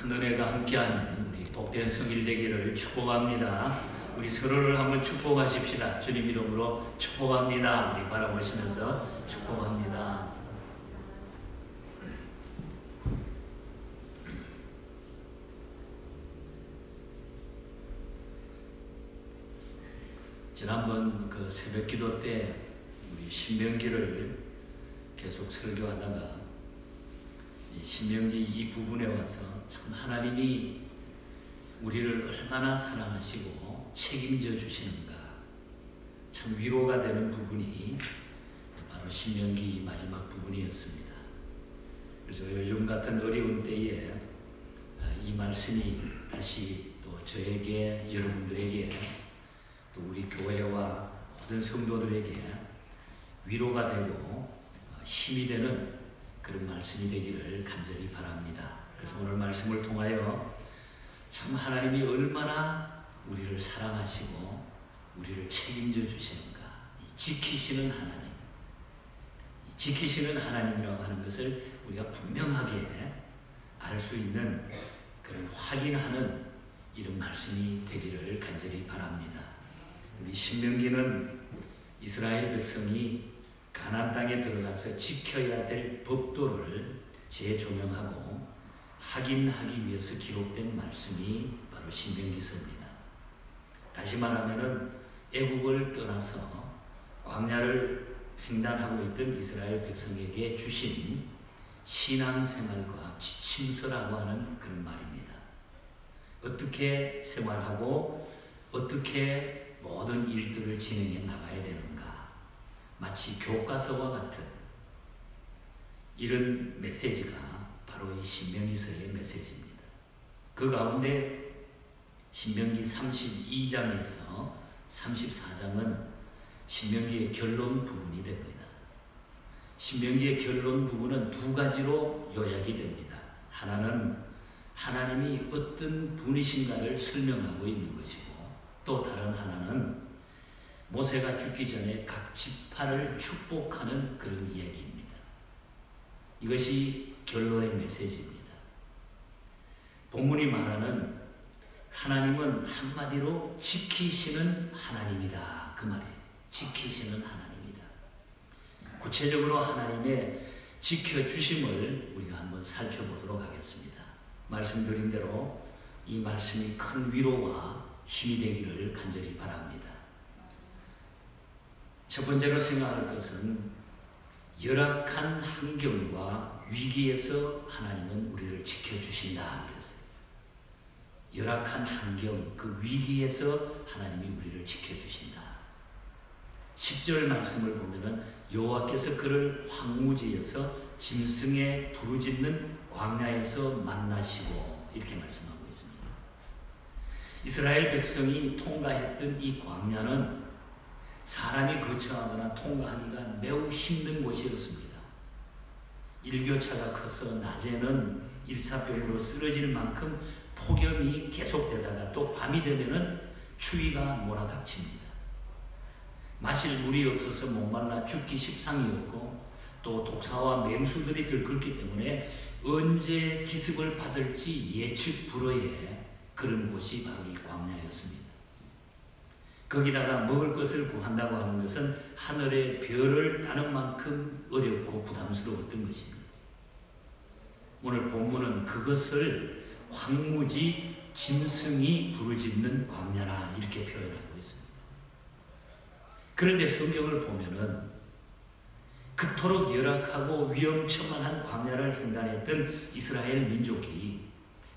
큰 은혜가 함께하는 우리 복된 성일 되기를 축복합니다. 우리 서로를 한번 축복하십시다. 주님 이름으로 축복합니다. 우리 바라보시면서 축복합니다. 지난번 그 새벽기도 때 우리 신명기를 계속 설교하다가 이 신명기 이 부분에 와서 참 하나님이 우리를 얼마나 사랑하시고 책임져 주시는가, 참 위로가 되는 부분이 바로 신명기 마지막 부분이었습니다. 그래서 요즘 같은 어려운 때에 이 말씀이 다시 또 저에게, 여러분들에게, 또 우리 교회와 모든 성도들에게 위로가 되고 힘이 되는 그런 말씀이 되기를 간절히 바랍니다. 그래서 오늘 말씀을 통하여 참 하나님이 얼마나 우리를 사랑하시고 우리를 책임져 주시는가, 지키시는 하나님, 지키시는 하나님이라고 하는 것을 우리가 분명하게 알 수 있는 그런 확인하는 이런 말씀이 되기를 간절히 바랍니다. 우리 신명기는 이스라엘 백성이 가나안 땅에 들어가서 지켜야 될 법도를 재조명하고 확인하기 위해서 기록된 말씀이 바로 신명기서입니다. 다시 말하면은 애국을 떠나서 광야를 횡단하고 있던 이스라엘 백성에게 주신 신앙생활과 지침서라고 하는 그런 말입니다. 어떻게 생활하고 어떻게 모든 일들을 진행해 나가야 되는가, 마치 교과서와 같은 이런 메시지가 바로 이 신명기서의 메시지입니다. 그 가운데 신명기 32장에서 34장은 신명기의 결론 부분이 됩니다. 신명기의 결론 부분은 두 가지로 요약이 됩니다. 하나는 하나님이 어떤 분이신가를 설명하고 있는 것이고, 또 다른 하나는 모세가 죽기 전에 각 지파를 축복하는 그런 이야기입니다. 이것이 결론의 메시지입니다. 본문이 말하는 하나님은 한마디로 지키시는 하나님이다, 그 말이에요. 지키시는 하나님이다. 구체적으로 하나님의 지켜주심을 우리가 한번 살펴보도록 하겠습니다. 말씀드린 대로 이 말씀이 큰 위로와 힘이 되기를 간절히 바랍니다. 첫 번째로 생각할 것은 열악한 환경과 위기에서 하나님은 우리를 지켜주신다 그랬어요. 열악한 환경, 그 위기에서 하나님이 우리를 지켜주신다. 10절 말씀을 보면은 여호와께서 그를 황무지에서 짐승의 부르짖는 광야에서 만나시고, 이렇게 말씀하고 있습니다. 이스라엘 백성이 통과했던 이 광야는 사람이 거쳐하거나 통과하기가 매우 힘든 곳이었습니다. 일교차가 커서 낮에는 일사병으로 쓰러질 만큼 폭염이 계속되다가 또 밤이 되면은 추위가 몰아닥칩니다. 마실 물이 없어서 목말라 죽기 십상이었고, 또 독사와 맹수들이 들끓기 때문에 언제 기습을 받을지 예측 불허의 그런 곳이 바로 이 광야였습니다. 거기다가 먹을 것을 구한다고 하는 것은 하늘의 별을 따는 만큼 어렵고 부담스러웠던 것입니다. 오늘 본문은 그것을 황무지 짐승이 부르짖는 광야라 이렇게 표현하고 있습니다. 그런데 성경을 보면은 그토록 열악하고 위험천만한 광야를 횡단했던 이스라엘 민족이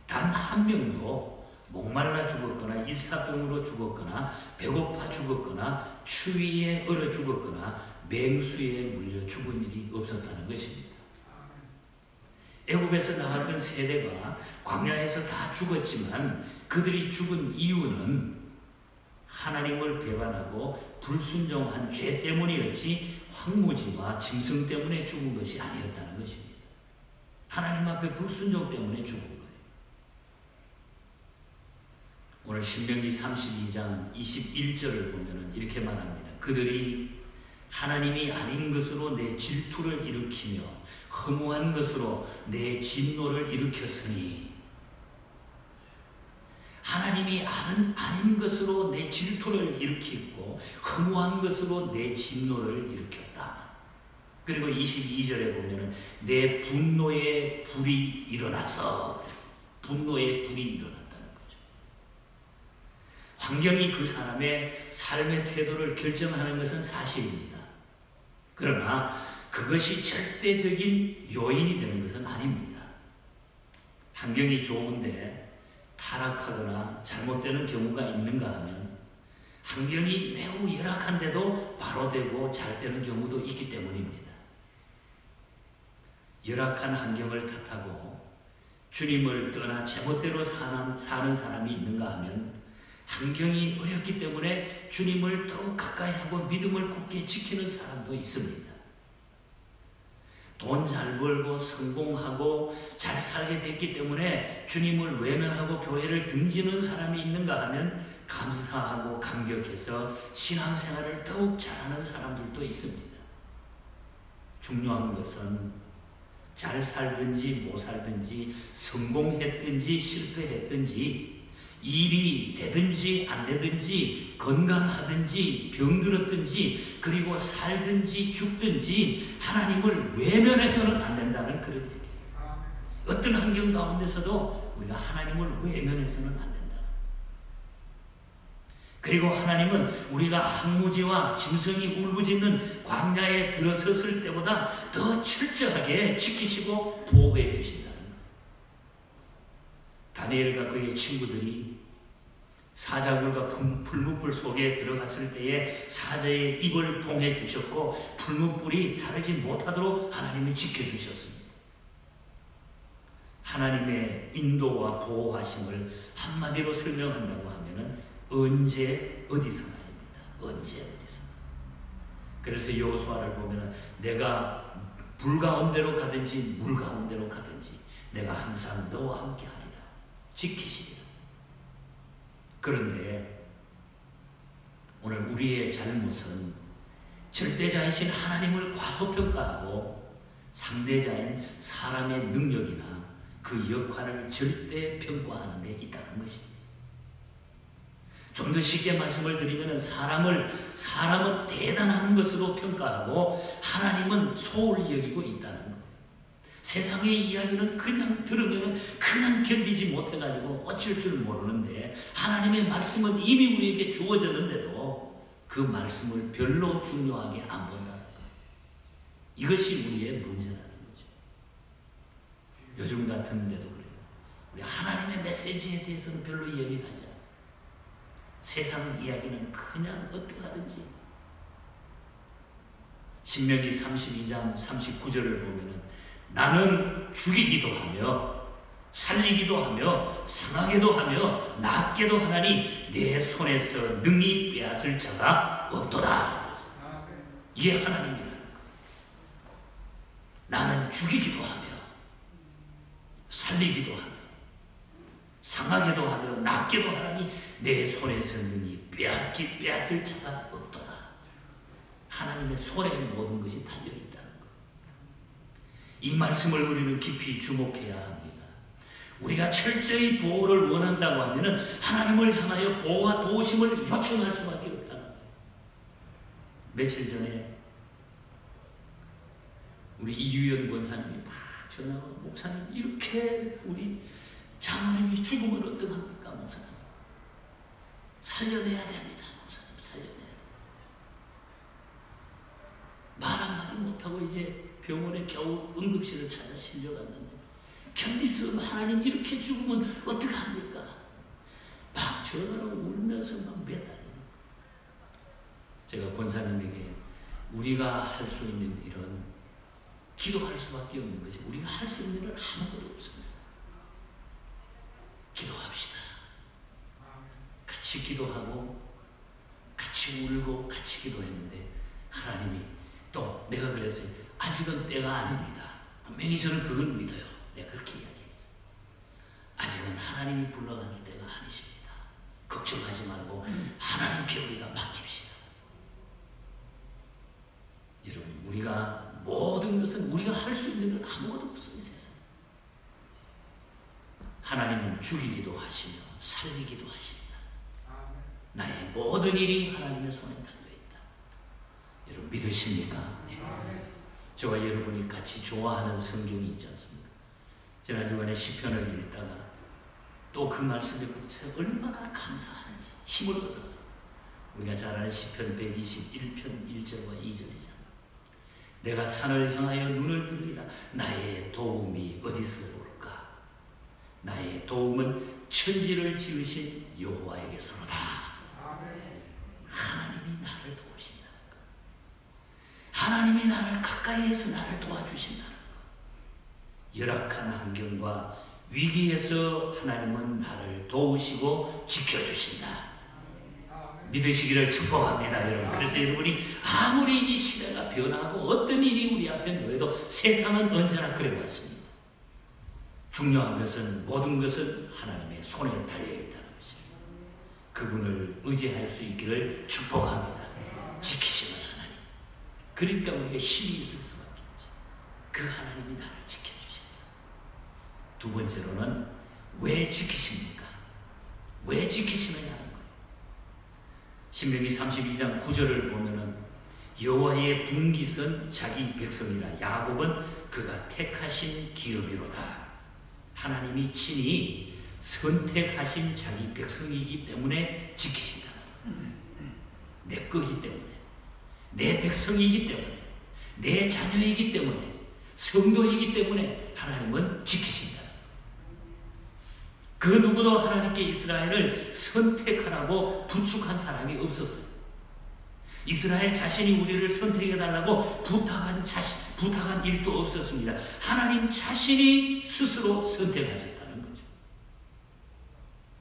단 한 명도 목말라 죽었거나 일사병으로 죽었거나 배고파 죽었거나 추위에 얼어 죽었거나 맹수에 물려 죽은 일이 없었다는 것입니다. 애굽에서 나왔던 세대가 광야에서 다 죽었지만 그들이 죽은 이유는 하나님을 배반하고 불순종한 죄 때문이었지 황무지와 짐승 때문에 죽은 것이 아니었다는 것입니다. 하나님 앞에 불순종 때문에 죽은 거예요. 오늘 신명기 32장 21절을 보면 이렇게 말합니다. 그들이 하나님이 아닌 것으로 내 질투를 일으키며 허무한 것으로 내 진노를 일으켰으니, 하나님이 아닌 것으로 내 질투를 일으키고 허무한 것으로 내 진노를 일으켰다. 그리고 22절에 보면은 내 분노의 불이 일어났어. 그랬어요. 분노의 불이 일어났다는 거죠. 환경이 그 사람의 삶의 태도를 결정하는 것은 사실입니다. 그러나 그것이 절대적인 요인이 되는 것은 아닙니다. 환경이 좋은데 타락하거나 잘못되는 경우가 있는가 하면 환경이 매우 열악한데도 바로 되고 잘 되는 경우도 있기 때문입니다. 열악한 환경을 탓하고 주님을 떠나 제멋대로 사는 사람이 있는가 하면 환경이 어렵기 때문에 주님을 더욱 가까이 하고 믿음을 굳게 지키는 사람도 있습니다. 돈 잘 벌고 성공하고 잘 살게 됐기 때문에 주님을 외면하고 교회를 등지는 사람이 있는가 하면 감사하고 감격해서 신앙생활을 더욱 잘하는 사람들도 있습니다. 중요한 것은 잘 살든지 못 살든지 성공했든지 실패했든지 일이 되든지 안 되든지 건강하든지 병들었든지 그리고 살든지 죽든지 하나님을 외면해서는 안 된다는 그런 얘기예요. 어떤 환경 가운데서도 우리가 하나님을 외면해서는 안 된다. 그리고 하나님은 우리가 항무지와 짐승이 울부짖는 광야에 들어섰을 때보다 더 철저하게 지키시고 보호해 주신다는 거예요. 다니엘과 그의 친구들이 사자굴과 풀무불 속에 들어갔을 때에 사자의 입을 봉해 주셨고 풀무불이 사르지 못하도록 하나님이 지켜주셨습니다. 하나님의 인도와 보호하심을 한마디로 설명한다고 하면은 언제 어디서나입니다. 언제 어디서나. 그래서 여호수아를 보면은 내가 불 가운데로 가든지 물 가운데로 가든지 내가 항상 너와 함께 하리라. 지키시리라. 그런데 오늘 우리의 잘못은 절대자이신 하나님을 과소평가하고 상대자인 사람의 능력이나 그 역할을 절대 평가하는 데 있다는 것입니다. 좀 더 쉽게 말씀을 드리면 사람은 대단한 것으로 평가하고 하나님은 소홀히 여기고 있다는 거예요. 세상의 이야기는 그냥 들으면 그냥 견디지 못해가지고 어쩔 줄 모르는데 하나님의 말씀은 이미 우리에게 주어졌는데도 그 말씀을 별로 중요하게 안 본다는 거예요. 이것이 우리의 문제라는 거죠. 요즘 같은 데도 그래요. 우리 하나님의 메시지에 대해서는 별로 예민하지 않아요. 세상 이야기는 그냥 어떡하든지. 신명기 32장 39절을 보면은 나는 죽이기도 하며 살리기도 하며 상하게도 하며 낫게도 하나니 내 손에서 능히 빼앗을 자가 없도다. 이게 하나님이라는 거예요. 나는 죽이기도 하며 살리기도 하며 상하게도 하며 낫게도 하나니 내 손에서 능히 빼앗을 자가 없도다. 하나님의 손에 모든 것이 달려있다는 것. 이 말씀을 우리는 깊이 주목해야 합니다. 우리가 철저히 보호를 원한다고 하면 하나님을 향하여 보호와 도우심을 요청할 수밖에 없다는 거예요. 며칠 전에 우리 이유연 권사님이 막 전화하고 목사님 이렇게 우리 장모님이 죽으면 어떡합니까 목사님? 살려내야 됩니다. 목사님 살려내야 됩니다. 말 한마디 못하고 이제 병원에 겨우 응급실을 찾아 실려갔는데 견딜 수 없는 하나님 이렇게 죽으면 어떡합니까? 막 전화로 울면서 막 매달리는. 제가 권사님에게 우리가 할 수 있는 일은 기도할 수밖에 없는 거지 우리가 할 수 있는 일은 아무것도 없습니다. 기도합시다. 같이 기도하고 같이 울고 같이 기도했는데 하나님이 또 내가 그랬어요. 아직은 때가 아닙니다. 분명히 저는 그걸 믿어요. 내가 그렇게 이야기했어요. 아직은 하나님이 불러가는 때가 아니십니다. 걱정하지 말고 하나님께 우리가 맡깁시다. 여러분 우리가 모든 것은 우리가 할 수 있는 건 아무것도 없어요. 세상에. 하나님은 죽이기도 하시며 살리기도 하신다. 나의 모든 일이 하나님의 손에 달려있다. 여러분 믿으십니까? 네. 저와 여러분이 같이 좋아하는 성경이 있지 않습니까? 지난 주간에 시편을 읽다가 또 그 말씀에 꽂혀서 얼마나 감사하는지 힘을 얻었어. 우리가 잘 아는 시편 121편 1절과 2절이잖아. 내가 산을 향하여 눈을 들리라. 나의 도움이 어디서 올까? 나의 도움은 천지를 지으신 여호와에게서로다. 하나님이 나를 도우신다는 것. 하나님이 나를 가까이에서 나를 도와주신다는 것. 열악한 환경과 위기에서 하나님은 나를 도우시고 지켜주신다. 믿으시기를 축복합니다, 여러분. 그래서 여러분이 아무리 이 시대가 변하고 어떤 일이 우리 앞에 놓여도 세상은 언제나 그래왔습니다. 중요한 것은 모든 것은 하나님의 손에 달려있다는 것입니다. 그분을 의지할 수 있기를 축복합니다. 지키시는 하나님. 그러니까 우리가 힘이 있을 수밖에 없죠. 그 하나님이 나를 지켜주신다. 두 번째로는 왜 지키십니까? 왜 지키시느냐는 거예요. 신명기 32장 9절을 보면은 여호와의 분깃은 자기 백성이라 야곱은 그가 택하신 기업이로다. 하나님이 친히 선택하신 자기 백성이기 때문에 지키신다. 내 거기 때문에, 내 백성이기 때문에, 내 자녀이기 때문에, 성도이기 때문에 하나님은 지키신다. 그 누구도 하나님께 이스라엘을 선택하라고 부축한 사람이 없었어요. 이스라엘 자신이 우리를 선택해달라고 부탁한 일도 없었습니다. 하나님 자신이 스스로 선택하셨다는 거죠.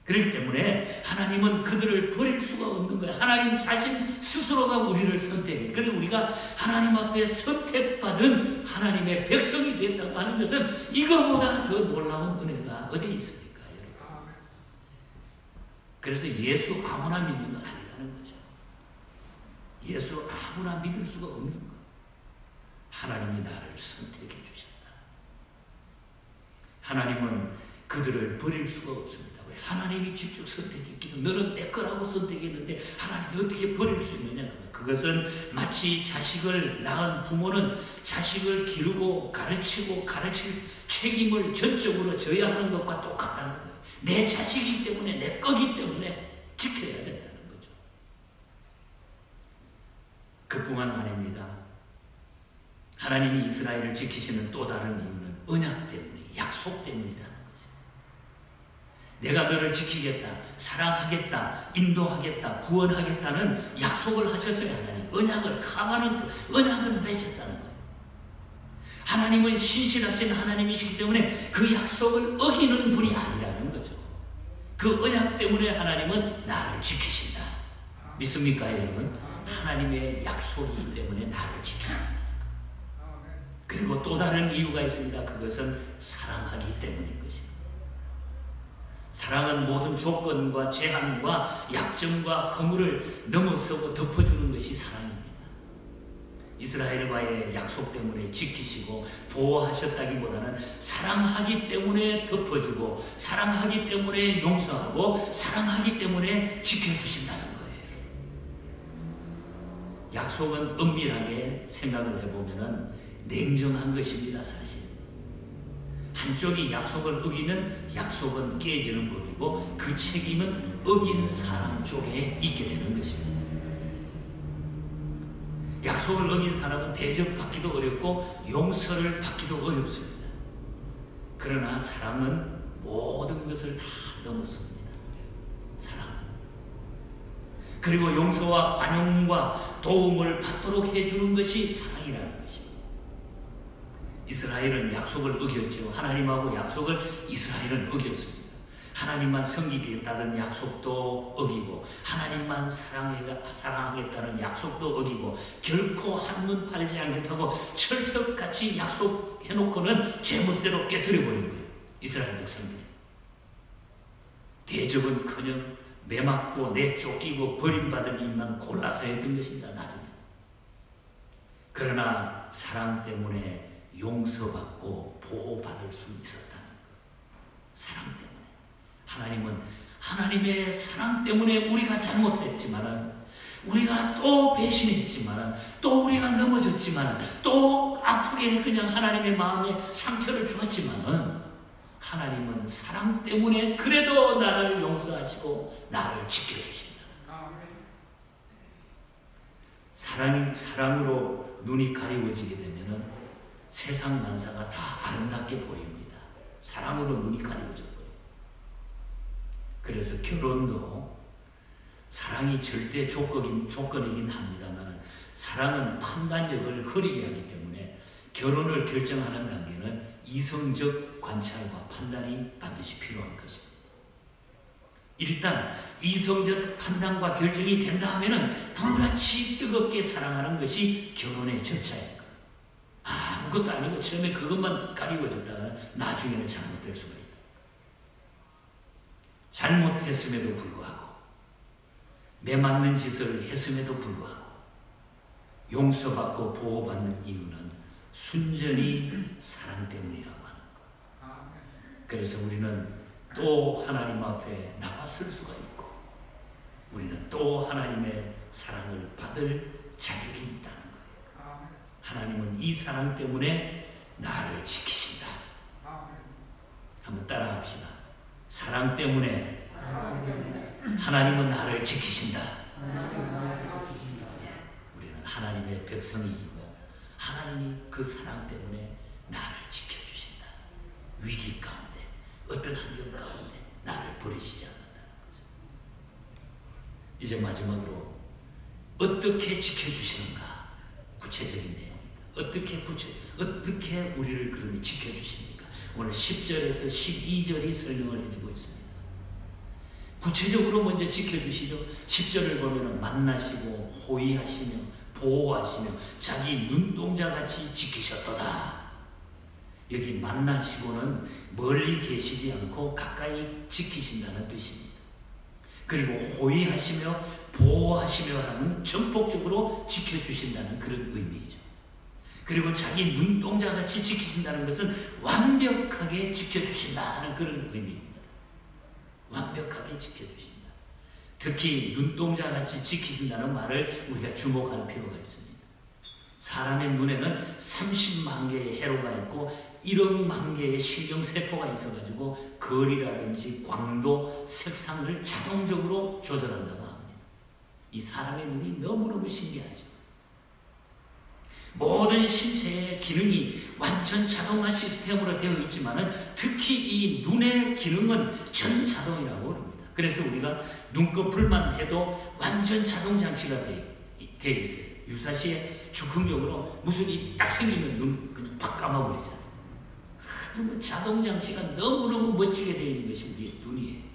그렇기 때문에 하나님은 그들을 버릴 수가 없는 거예요. 하나님 자신 스스로가 우리를 선택해요. 그래서 우리가 하나님 앞에 선택받은 하나님의 백성이 됐다고 하는 것은 이거보다 더 놀라운 은혜가 어디 있습니까? 그래서 예수 아무나 믿는 거 아니라는 거죠. 예수 아무나 믿을 수가 없는 거. 하나님이 나를 선택해 주셨다. 하나님은 그들을 버릴 수가 없습니다. 왜? 하나님이 직접 선택했기를 너는 내 거라고 선택했는데 하나님이 어떻게 버릴 수 있느냐? 그것은 마치 자식을 낳은 부모는 자식을 기르고 가르치고 가르칠 책임을 전적으로 져야 하는 것과 똑같다는 거예요. 내 자식이기 때문에, 내 거기 때문에 지켜야 된다는 거죠. 그뿐만 아닙니다. 하나님이 이스라엘을 지키시는 또 다른 이유는 언약 때문에, 약속 때문이라는 거죠. 내가 너를 지키겠다, 사랑하겠다, 인도하겠다, 구원하겠다는 약속을 하셨어요. 하나님 언약을 언약을 맺었다는 거예요. 하나님은 신실하신 하나님이시기 때문에 그 약속을 어기는 분이 아니라는 거죠. 그 언약 때문에 하나님은 나를 지키신다. 믿습니까, 여러분? 하나님의 약속이기 때문에 나를 지키신다. 그리고 또 다른 이유가 있습니다. 그것은 사랑하기 때문인 것입니다. 사랑은 모든 조건과 제한과 약점과 허물을 넘어서고 덮어주는 것이 사랑입니다. 이스라엘과의 약속 때문에 지키시고 보호하셨다기보다는 사랑하기 때문에 덮어주고 사랑하기 때문에 용서하고 사랑하기 때문에 지켜주신다는 거예요. 약속은 엄밀하게 생각을 해보면 냉정한 것입니다. 사실 한쪽이 약속을 어기면 약속은 깨지는 법이고 그 책임은 어긴 사람 쪽에 있게 되는 것입니다. 약속을 어긴 사람은 대접받기도 어렵고 용서를 받기도 어렵습니다. 그러나 사랑은 모든 것을 다 넘었습니다. 사랑은. 그리고 용서와 관용과 도움을 받도록 해주는 것이 사랑이라는 것입니다. 이스라엘은 약속을 어겼죠. 하나님하고 약속을 이스라엘은 어겼습니다. 하나님만 섬기겠다는 약속도 어기고 하나님만 사랑하겠다는 약속도 어기고 결코 한눈 팔지 않겠다고 철석같이 약속해놓고는 제멋대로 깨뜨려버린 거예요. 이스라엘 백성들이. 대접은커녕 매맞고 내쫓기고 버림받은 일만 골라서 했던 것입니다. 나중에. 그러나 사랑 때문에 용서받고 보호받을 수 있었다는 거예요. 사랑 때문에. 하나님은 하나님의 사랑 때문에 우리가 잘못했지만, 우리가 또 배신했지만, 또 우리가 넘어졌지만, 또 아프게 그냥 하나님의 마음에 상처를 주었지만, 하나님은 사랑 때문에 그래도 나를 용서하시고 나를 지켜주신다. 사랑으로 눈이 가리워지게 되면 세상 만사가 다 아름답게 보입니다. 사랑으로 눈이 가리워져 버려요. 그래서 결혼도 사랑이 절대 조건이긴 합니다만, 사랑은 판단력을 흐리게 하기 때문에 결혼을 결정하는 단계는 이성적 관찰과 판단이 반드시 필요한 것입니다. 일단 이성적 판단과 결정이 된다 하면은 불같이 뜨겁게 사랑하는 것이 결혼의 절차예요. 아무것도 아니고 처음에 그것만 가리워졌다가 나중에는 잘못될 수가 있다. 잘못했음에도 불구하고, 매맞는 짓을 했음에도 불구하고 용서받고 보호받는 이유는 순전히 사랑 때문이라고 하는 것. 그래서 우리는 또 하나님 앞에 나왔을 수가 있고, 우리는 또 하나님의 사랑을 받을 자격이 있다는 거예요. 하나님은 이 사랑 때문에 나를 지키신다. 한번 따라 합시다. 사랑 때문에 하나님은 나를 지키신다. 우리는 하나님의 백성이고, 하나님이 그 사랑 때문에 나를 지켜주신다. 위기 가운데, 어떤 환경 가운데 나를 버리시지 않는다는 거죠. 이제 마지막으로 어떻게 지켜주시는가? 구체적인 내용입니다. 어떻게 우리를 그러면 지켜주십니까? 오늘 10절에서 12절이 설명을 해주고 있습니다. 구체적으로 먼저 지켜주시죠. 10절을 보면 만나시고 호위하시며 보호하시며 자기 눈동자같이 지키셨도다. 여기 만나시고는 멀리 계시지 않고 가까이 지키신다는 뜻입니다. 그리고 호위하시며 보호하시며라는 전폭적으로 지켜주신다는 그런 의미이죠. 그리고 자기 눈동자같이 지키신다는 것은 완벽하게 지켜주신다는 그런 의미입니다. 완벽하게 지켜주신다. 특히 눈동자같이 지키신다는 말을 우리가 주목할 필요가 있습니다. 사람의 눈에는 30만 개의 회로가 있고 1억만 개의 신경세포가 있어가지고 거리라든지 광도, 색상을 자동적으로 조절한다고 합니다. 이 사람의 눈이 너무너무 신기하죠. 모든 신체의 기능이 완전 자동화 시스템으로 되어 있지만 특히 이 눈의 기능은 전자동이라고 합니다. 그래서 우리가 눈꺼풀만 해도 완전 자동 장치가 되어 있어요. 유사시에 즉흥적으로 무슨 일이 딱 생기면 눈 그냥 팍 감아버리잖아요. 아주 자동 장치가 너무너무 멋지게 되어 있는 것이 우리의 눈이에요.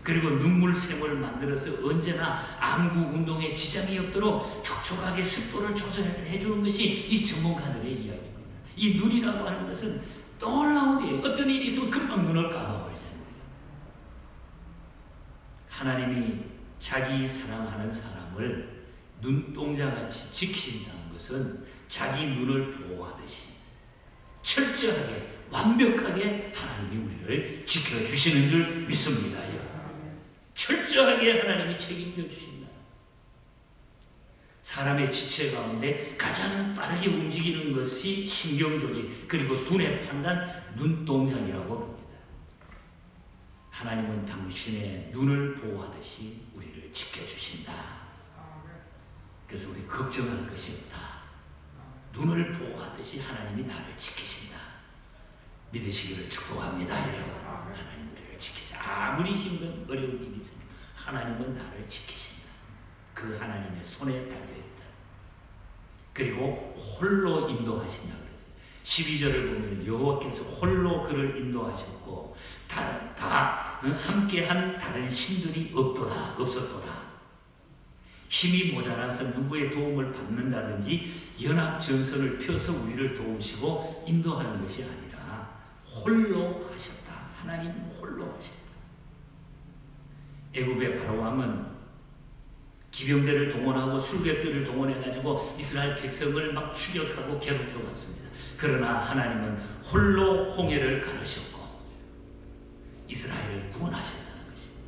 그리고 눈물샘을 만들어서 언제나 안구 운동에 지장이 없도록 촉촉하게 습도를 조절해 주는 것이 이 전문가들의 이야기입니다. 이 눈이라고 하는 것은 놀라운 일이에요. 어떤 일이 있으면 금방 눈을 감아버리잖아요. 하나님이 자기 사랑하는 사람을 눈동자같이 지킨다는 것은 자기 눈을 보호하듯이 철저하게 완벽하게 하나님이 우리를 지켜주시는 줄 믿습니다. 철저하게 하나님이 책임져 주신다. 사람의 지체 가운데 가장 빠르게 움직이는 것이 신경조직, 그리고 두뇌 판단, 눈동자라고 합니다. 하나님은 당신의 눈을 보호하듯이 우리를 지켜주신다. 그래서 우리 걱정할 것이 없다. 눈을 보호하듯이 하나님이 나를 지키신다. 믿으시기를 축복합니다. 여러분, 하나님 우리를 지키자. 아무리 힘든 어려운 일이 있습니다. 하나님은 나를 지키신다. 그 하나님의 손에 달려있다. 그리고 홀로 인도하신다 그랬어요. 12절을 보면 여호와께서 홀로 그를 인도하셨고 다 함께한 다른 신들이 없었도다. 힘이 모자라서 누구의 도움을 받는다든지 연합전선을 펴서 우리를 도우시고 인도하는 것이 아니라 홀로 하셨다. 하나님 홀로 하셨다. 애굽의 바로왕은 기병대를 동원하고 술객들을 동원해가지고 이스라엘 백성을 막 추격하고 괴롭혀왔습니다. 그러나 하나님은 홀로 홍해를 가르셨고 이스라엘을 구원하셨다는 것입니다.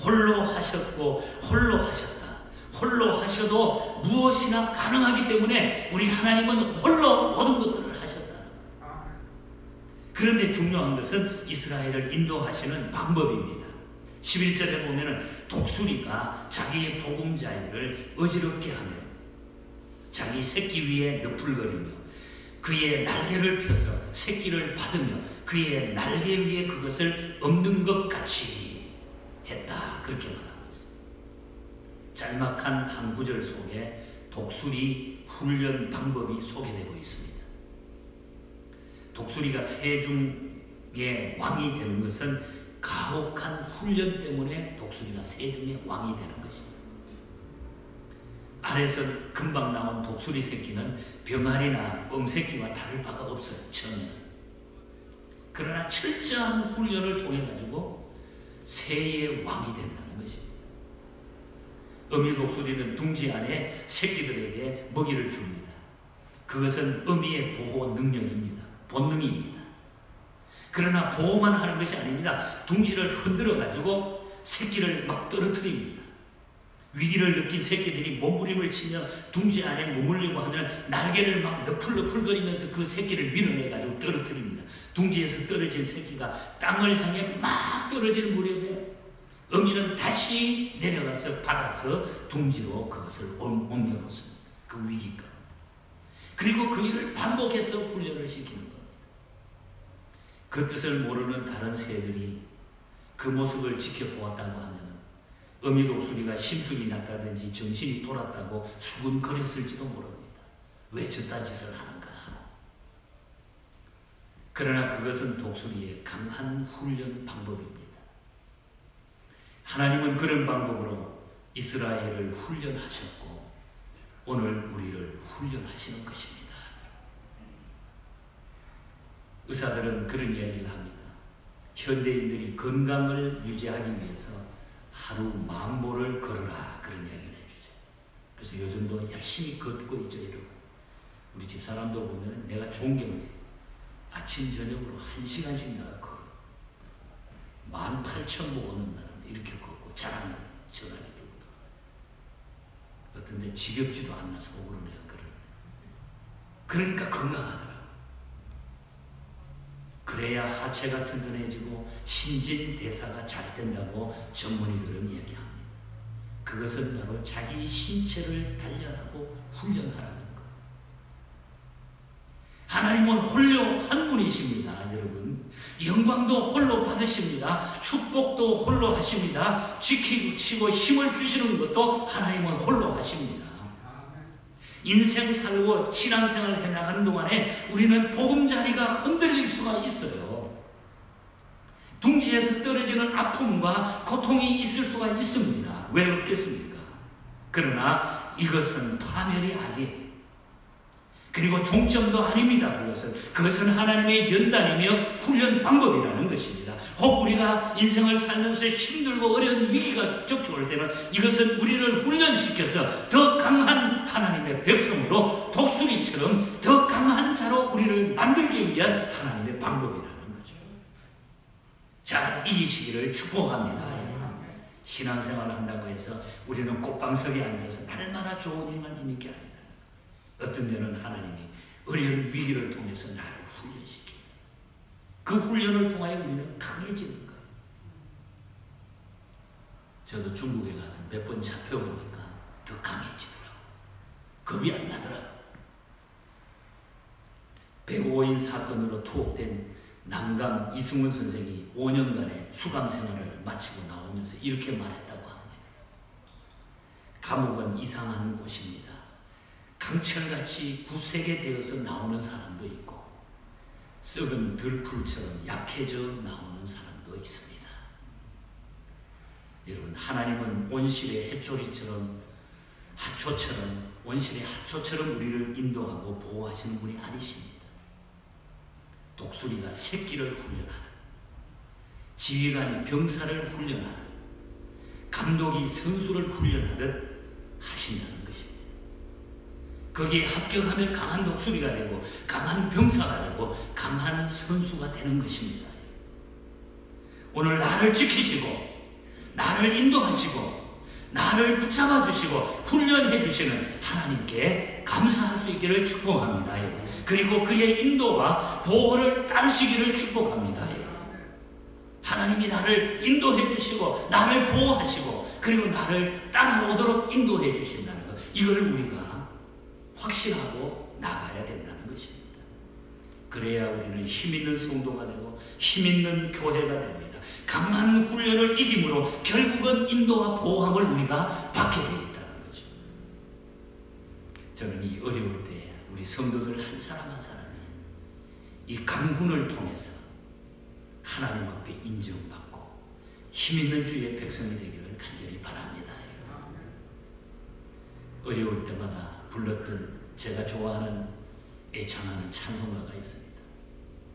홀로 하셨고 홀로 하셨다. 홀로 하셔도 무엇이나 가능하기 때문에 우리 하나님은 홀로 모든 것들을 하셨다는 거예요. 그런데 중요한 것은 이스라엘을 인도하시는 방법입니다. 11절에 보면은 독수리가 자기의 보금자리를 어지럽게 하며 자기 새끼 위에 너풀거리며 그의 날개를 펴서 새끼를 받으며 그의 날개 위에 그것을 엎는 것 같이 했다. 그렇게 말하고 있습니다. 짤막한 한 구절 속에 독수리 훈련 방법이 소개되고 있습니다. 독수리가 새 중의 왕이 되는 것은 가혹한 훈련 때문에 독수리가 새 중의 왕이 되는 것입니다. 알에서 금방 나온 독수리 새끼는 병아리나 꿩새끼와 다를 바가 없어요. 처음에는. 그러나 철저한 훈련을 통해 가지고 새의 왕이 된다는 것입니다. 어미 독수리는 둥지 안에 새끼들에게 먹이를 줍니다. 그것은 어미의 보호 능력입니다. 본능입니다. 그러나 보호만 하는 것이 아닙니다. 둥지를 흔들어 가지고 새끼를 막 떨어뜨립니다. 위기를 느낀 새끼들이 몸부림을 치며 둥지 안에 머물려고 하면 날개를 막 너풀너풀거리면서 그 새끼를 밀어내가지고 떨어뜨립니다. 둥지에서 떨어진 새끼가 땅을 향해 막 떨어질 무렵에 어미는 다시 내려가서 받아서 둥지로 그것을 옮겨놓습니다. 그 위기가. 그리고 그 일을 반복해서 훈련을 시키는 겁니다. 그 뜻을 모르는 다른 새들이 그 모습을 지켜보았다고 하면 어미 독수리가 심술이 났다든지 정신이 돌았다고 수군거렸을지도 모릅니다. 왜 저딴 짓을 하는가 하고. 그러나 그것은 독수리의 강한 훈련 방법입니다. 하나님은 그런 방법으로 이스라엘을 훈련하셨고 오늘 우리를 훈련하시는 것입니다. 의사들은 그런 이야기를 합니다. 현대인들이 건강을 유지하기 위해서 하루 10,000보를 걸어라 그런 이야기를 해주죠. 그래서 요즘도 열심히 걷고 있죠. 여러분. 우리 집사람도 보면 내가 존경해. 아침 저녁으로 1시간씩 나가 걸어. 18,000보 오는 날은 이렇게 걷고 자랑을 전화기 들고 어떤데 지겹지도 않나 속으로 내가 그러는데 그러니까 건강하더라. 그래야 하체가 튼튼해지고 신진대사가 잘 된다고 전문의들은 이야기합니다. 그것은 바로 자기 신체를 단련하고 훈련하라는 것. 하나님은 홀로 한 분이십니다. 여러분. 영광도 홀로 받으십니다. 축복도 홀로 하십니다. 지키시고 힘을 주시는 것도 하나님은 홀로 하십니다. 인생 살고 신앙생활을 해나가는 동안에 우리는 보금자리가 흔들릴 수가 있어요. 둥지에서 떨어지는 아픔과 고통이 있을 수가 있습니다. 왜 없겠습니까? 그러나 이것은 파멸이 아니에요. 그리고 종점도 아닙니다. 그것은 하나님의 연단이며 훈련 방법이라는 것입니다. 혹 우리가 인생을 살면서 힘들고 어려운 위기가 닥쳐올 때는 이것은 우리를 훈련시켜서 더 강한 하나님의 백성으로 독수리처럼 더 강한 자로 우리를 만들기 위한 하나님의 방법이라는 거죠. 잘 이기시기를 축복합니다. 신앙생활을 한다고 해서 우리는 꽃방석에 앉아서 날마다 좋은 일만 있는 게 아닙니다. 어떤 데는 하나님이 어려운 위기를 통해서 나를 훈련시킵니다. 그 훈련을 통하여 우리는 강해지는 거예요. 저도 중국에 가서 몇 번 잡혀보니까 더 강해지더라고요. 겁이 안 나더라고요. 105인 사건으로 투옥된 남강 이승훈 선생이 5년간의 수감 생활을 마치고 나오면서 이렇게 말했다고 합니다. 감옥은 이상한 곳입니다. 강철같이 구색에 되어서 나오는 사람도 있고 썩은 들풀처럼 약해져 나오는 사람도 있습니다. 여러분, 하나님은 온실의 햇조리처럼 온실의 하초처럼 우리를 인도하고 보호하시는 분이 아니십니다. 독수리가 새끼를 훈련하듯 지휘관이 병사를 훈련하듯 감독이 선수를 훈련하듯 하신다는 것입니다. 거기에 합격하면 강한 독수리가 되고, 강한 병사가 되고, 강한 선수가 되는 것입니다. 오늘 나를 지키시고 나를 인도하시고 나를 붙잡아 주시고 훈련해 주시는 하나님께 감사할 수 있기를 축복합니다. 그리고 그의 인도와 보호를 따르시기를 축복합니다. 하나님이 나를 인도해 주시고 나를 보호하시고 그리고 나를 따라오도록 인도해 주신다는 것, 이걸 우리가 확신하고 나가야 된다는 것입니다. 그래야 우리는 힘있는 성도가 되고 힘있는 교회가 됩니다. 강한 훈련을 이김으로 결국은 인도와 보호함을 우리가 받게 되어 있다는 거죠. 저는 이 어려울 때 우리 성도들 한 사람 한 사람이 이 강훈을 통해서 하나님 앞에 인정받고 힘있는 주의 백성이 되기를 간절히 바랍니다. 어려울 때마다 불렀던 제가 좋아하는 애창하는 찬송가가 있습니다.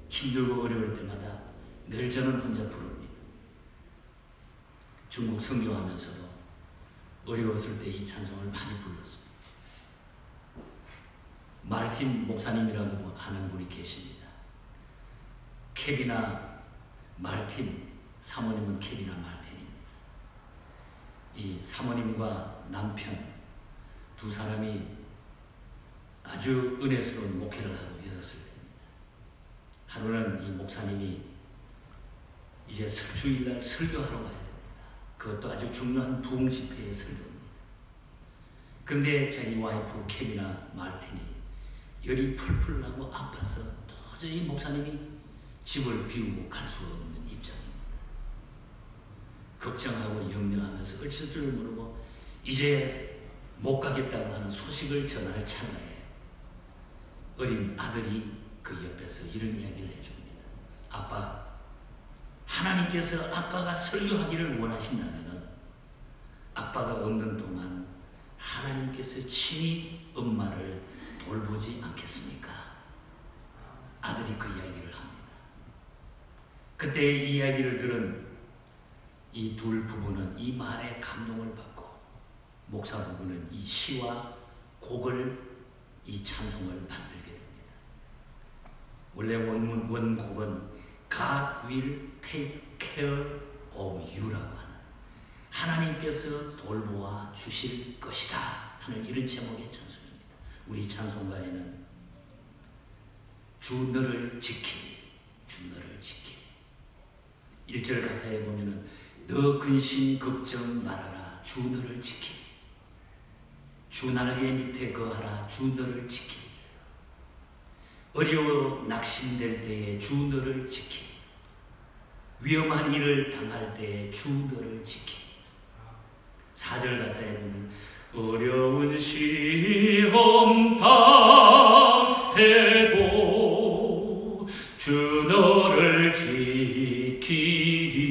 힘들고 어려울 때마다 늘 저는 혼자 부릅니다. 중국 선교하면서도 어려웠을 때 이 찬송을 많이 불렀습니다. 마르틴 목사님이라고 하는 분이 계십니다. 케비나 마르틴, 사모님은 케비나 마르틴입니다. 이 사모님과 남편 두 사람이 아주 은혜스러운 목회를 하고 있었을 때입니다. 하루는 이 목사님이 이제 주일날 설교하러 가야 됩니다. 그것도 아주 중요한 부흥 집회의 설교입니다. 그런데 자기 와이프 케비나 마르틴이 열이 풀풀 나고 아파서 도저히 목사님이 집을 비우고 갈 수 없는 입장입니다. 걱정하고 염려하면서 어쩔 줄 모르고 이제 못 가겠다고 하는 소식을 전할 찰나에 어린 아들이 그 옆에서 이런 이야기를 해줍니다. 아빠, 하나님께서 아빠가 설교하기를 원하신다면 아빠가 없는 동안 하나님께서 친히 엄마를 돌보지 않겠습니까? 아들이 그 이야기를 합니다. 그때 이 이야기를 들은 이 두 부부는 이 말에 감동을 받고 목사 부부는 이 시와 곡을, 이 찬송을 만들게 됩니다. 원래 원곡은 God will take care of you라고 하는, 하나님께서 돌보아 주실 것이다 하는 이런 제목의 찬송입니다. 우리 찬송가에는 주 너를 지키리, 주 너를 지키리. 1절 가사에 보면은 너 근심 걱정 말아라, 주 너를 지키리. 주 날개 밑에 거하라, 주 너를 지키리. 어려워 낙심될 때에 주 너를 지키리. 위험한 일을 당할 때에 주 너를 지키리. 4절 가사에 보면 어려운 시험 당해도 주 너를 지키리.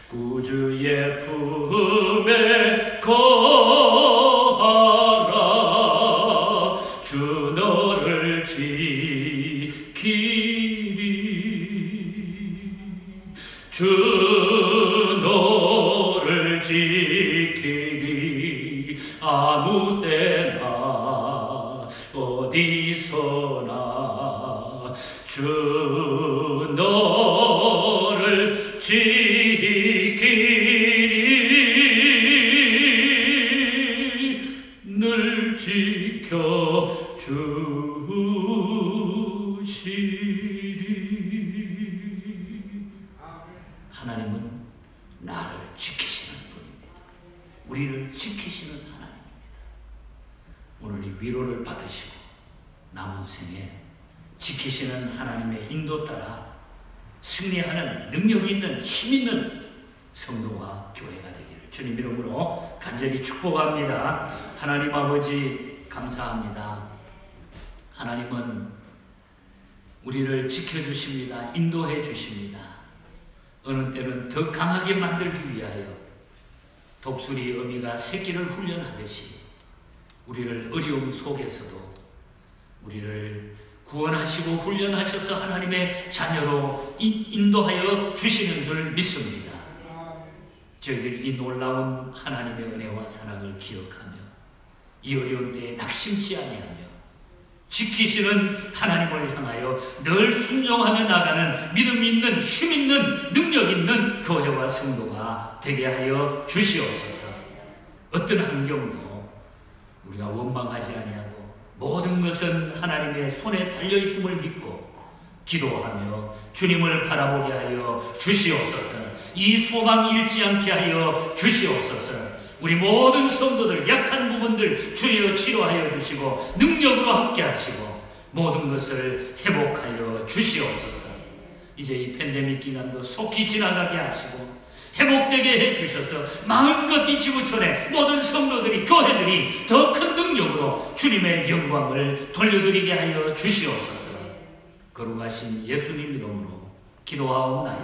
구주의 품에 거하라, 주 너를 지키리. 주 너를 지키리. 아무 때나 어디서나 주 너를 지키리. 늘 지켜 주시리. 하나님은 나를 지키시는 분입니다. 우리를 지키시는 하나님입니다. 오늘 이 위로를 받으시고 남은 생에 지키시는 하나님의 인도 따라 승리하는 능력 있는 힘 있는 성도와 교회가 되기를 주님 이름으로 간절히 축복합니다. 하나님 아버지 감사합니다. 하나님은 우리를 지켜주십니다. 인도해 주십니다. 어느 때는 더 강하게 만들기 위하여 독수리 어미가 새끼를 훈련하듯이 우리를 어려움 속에서도 우리를 구원하시고 훈련하셔서 하나님의 자녀로 인도하여 주시는 줄 믿습니다. 저희들이 이 놀라운 하나님의 은혜와 사랑을 기억하며 이 어려운 때에 낙심치 아니하며 지키시는 하나님을 향하여 늘 순종하며 나가는 믿음 있는, 쉼 있는, 능력 있는 교회와 성도가 되게 하여 주시옵소서. 어떤 환경도 우리가 원망하지 아니하고 모든 것은 하나님의 손에 달려있음을 믿고 기도하며 주님을 바라보게 하여 주시옵소서. 이 소망 잃지 않게 하여 주시옵소서. 우리 모든 성도들 약한 부분들 주여 치료하여 주시고 능력으로 함께 하시고 모든 것을 회복하여 주시옵소서. 이제 이 팬데믹 기간도 속히 지나가게 하시고 회복되게 해주셔서 마음껏 이 지구촌의 모든 성도들이, 교회들이 더 큰 능력으로 주님의 영광을 돌려드리게 하여 주시옵소서. 거룩하신 예수님 이름으로 기도하옵나이다.